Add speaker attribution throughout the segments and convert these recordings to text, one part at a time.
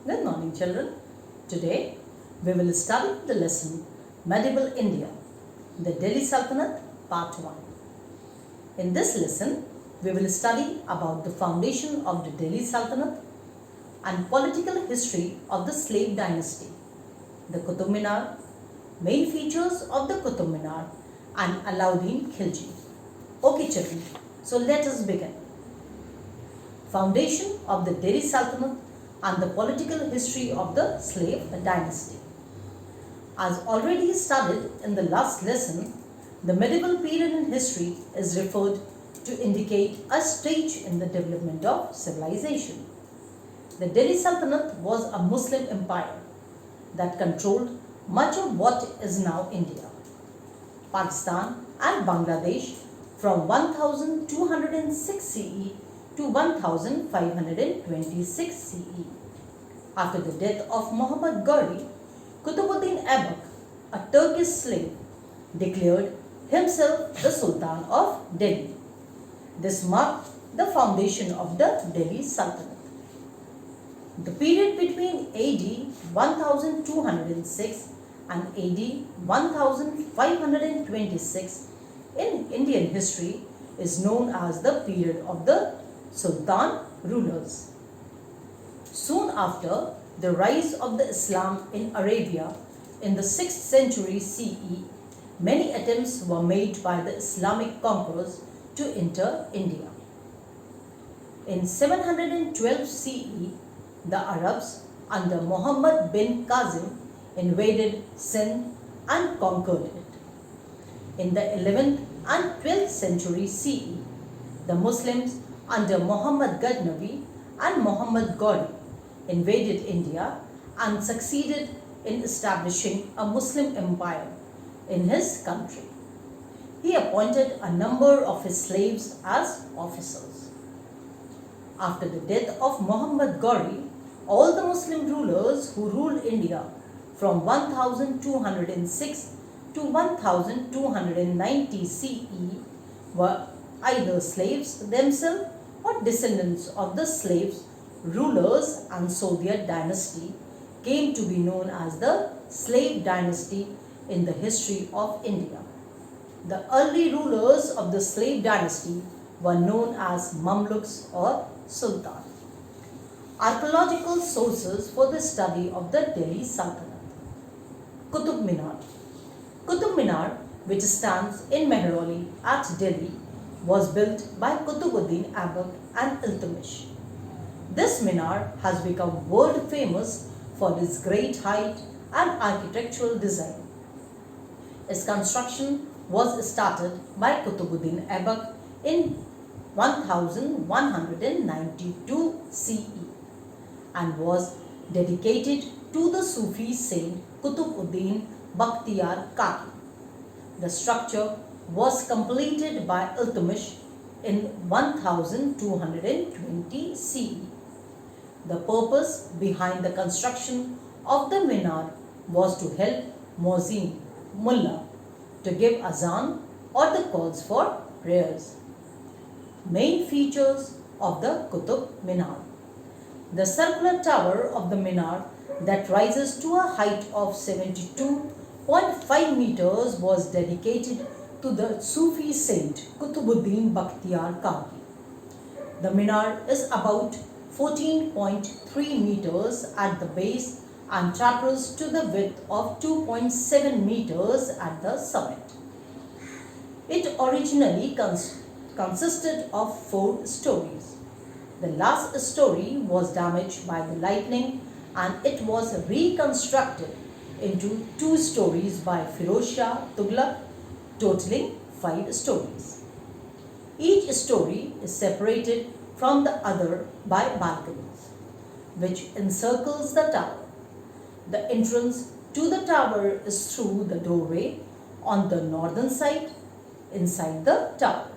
Speaker 1: Good morning, children. Today we will study the lesson Medieval India, the Delhi Sultanate, Part 1. In this lesson, we will study about the foundation of the Delhi Sultanate and political history of the slave dynasty, the Qutub Minar, main features of the Qutub Minar, and Alauddin Khilji. Okay, children, so let us begin. Foundation of the Delhi Sultanate and the political history of the slave dynasty. As already studied in the last lesson, the medieval period in history is referred to indicate a stage in the development of civilization. The Delhi Sultanate was a Muslim empire that controlled much of what is now India, Pakistan and Bangladesh from 1206 CE to 1526 CE. After the death of Muhammad Ghori, Qutbuddin Aibak, a Turkish slave, declared himself the Sultan of Delhi. This marked the foundation of the Delhi Sultanate. The period between AD 1206 and AD 1526 in Indian history is known as the period of the Sultan rulers. Soon after the rise of the Islam in Arabia in the 6th century CE, many attempts were made by the Islamic conquerors to enter India. In 712 CE, the Arabs under Muhammad bin Qasim invaded Sindh and conquered it. In the 11th and 12th century CE, the Muslims under Muhammad Ghaznavi and Muhammad Ghori invaded India and succeeded in establishing a Muslim empire in his country. He appointed a number of his slaves as officers. After the death of Muhammad Ghori, all the Muslim rulers who ruled India from 1206 to 1290 CE were either slaves themselves or descendants of the slaves rulers, and so their dynasty came to be known as the slave dynasty in the history of India. The early rulers of the slave dynasty were known as Mamluks or Sultan. Archaeological sources for the study of the Delhi Sultanate. Qutub Minar. Qutub Minar, which stands in Mehrauli at Delhi, was built by Qutbuddin Aibak and Iltutmish. This minar has become world famous for its great height and architectural design. Its construction was started by Qutbuddin Aibak in 1192 CE and was dedicated to the Sufi saint Qutbuddin Bakhtiyar Kaki. The structure was completed by Iltutmish in 1220 CE. The purpose behind the construction of the minar was to help Muezzin Mullah to give azan or the calls for prayers. Main features of the Qutub Minar. The circular tower of the minar that rises to a height of 72.5 meters was dedicated to the Sufi saint Qutbuddin Bakhtiyar Kaki. The minar is about 14.3 meters at the base and tapers to the width of 2.7 meters at the summit. It originally consisted of 4 stories. The last story was damaged by the lightning and it was reconstructed into 2 stories by Firoz Shah Tughlaq, totaling 5 stories. Each story is separated from the other by balconies, which encircles the tower. The entrance to the tower is through the doorway on the northern side inside the tower.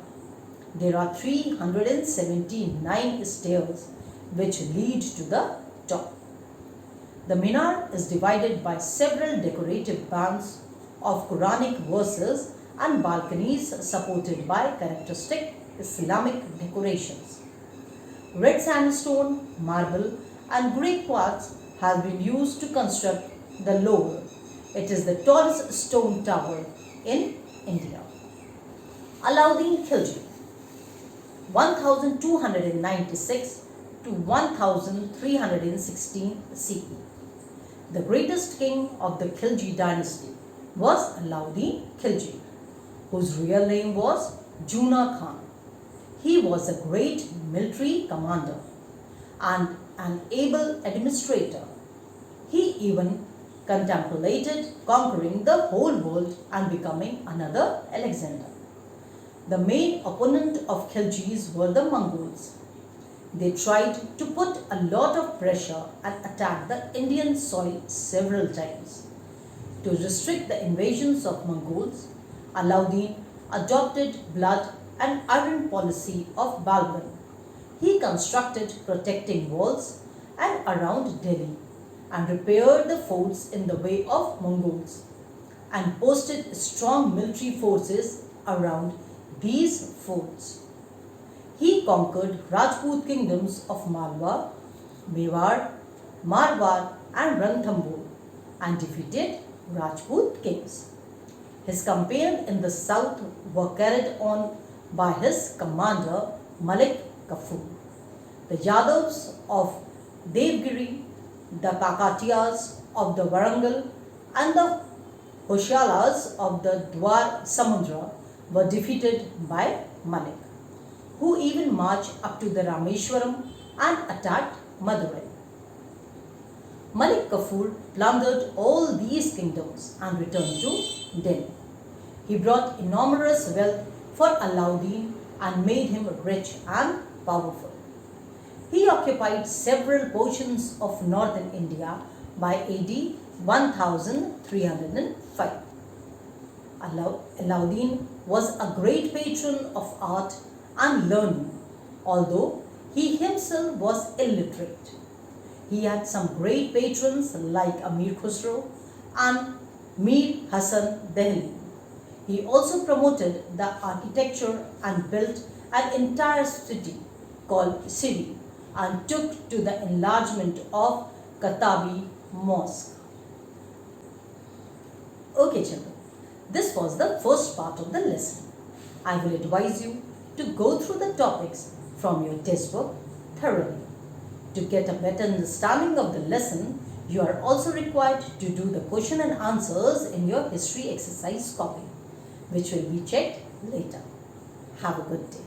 Speaker 1: There are 379 stairs which lead to the top. The minar is divided by several decorative bands of Quranic verses and balconies supported by characteristic Islamic decorations. Red sandstone, marble and grey quartz has been used to construct the lower. It is the tallest stone tower in India. Alauddin Khilji, 1296 to 1316 CE. The greatest king of the Khilji dynasty was Alauddin Khilji, whose real name was Juna Khan. He was a great military commander and an able administrator. He even contemplated conquering the whole world and becoming another Alexander. The main opponent of Khiljis were the Mongols. They tried to put a lot of pressure and attack the Indian soil several times. To restrict the invasions of Mongols, Alauddin adopted blood and iron policy of Balban. He constructed protecting walls and around Delhi and repaired the forts in the way of Mongols and posted strong military forces around these forts. He conquered Rajput kingdoms of Malwa, Mewar, Marwar and Ranthambore and defeated Rajput kings. His campaign in the south were carried on by his commander Malik Kafur. The Yadavs of Devgiri, the Kakatiyas of the Warangal and the Hoshalas of the Dwar Samudra were defeated by Malik, who even marched up to the Rameshwaram and attacked Madurai. Malik Kafur plundered all these kingdoms and returned to Delhi. He brought enormous wealth for Alauddin and made him rich and powerful. He occupied several portions of northern India by AD 1305. Alauddin was a great patron of art and learning, although he himself was illiterate. He had some great patrons like Amir Khusro and Mir Hassan Dehli. He also promoted the architecture and built an entire city called Siri and took to the enlargement of Katabi Mosque. Okay children, this was the first part of the lesson. I will advise you to go through the topics from your textbook thoroughly. To get a better understanding of the lesson, you are also required to do the question and answers in your history exercise copy, which will be checked later. Have a good day.